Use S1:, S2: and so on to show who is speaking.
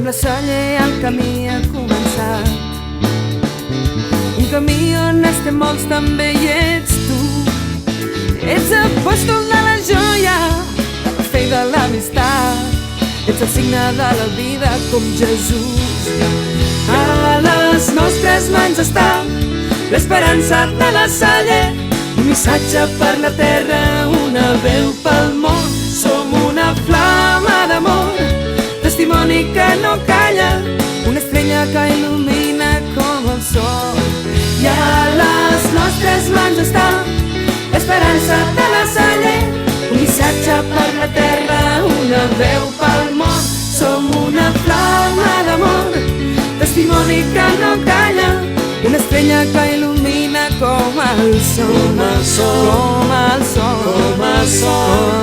S1: la Salle el camí ha començat, un camí on estem molts, també hi ets tu. Ets apòstol de la joia, de la fe i de l'amistat, ets el signe de la vida com Jesús. A les nostres mans està l'esperança de la Salle, un missatge per la terra, una veu pel món. Som una flama d'amor, testimoni que no calla, una estrella que il·lumina com el sol. I a les nostres mans està l'esperança de la Salle, un missatge per la terra, una veu pel món. Som una flama d'amor, testimoni que no calla, una estrella que il·lumina com el sol, com el sol, com el sol, com el sol.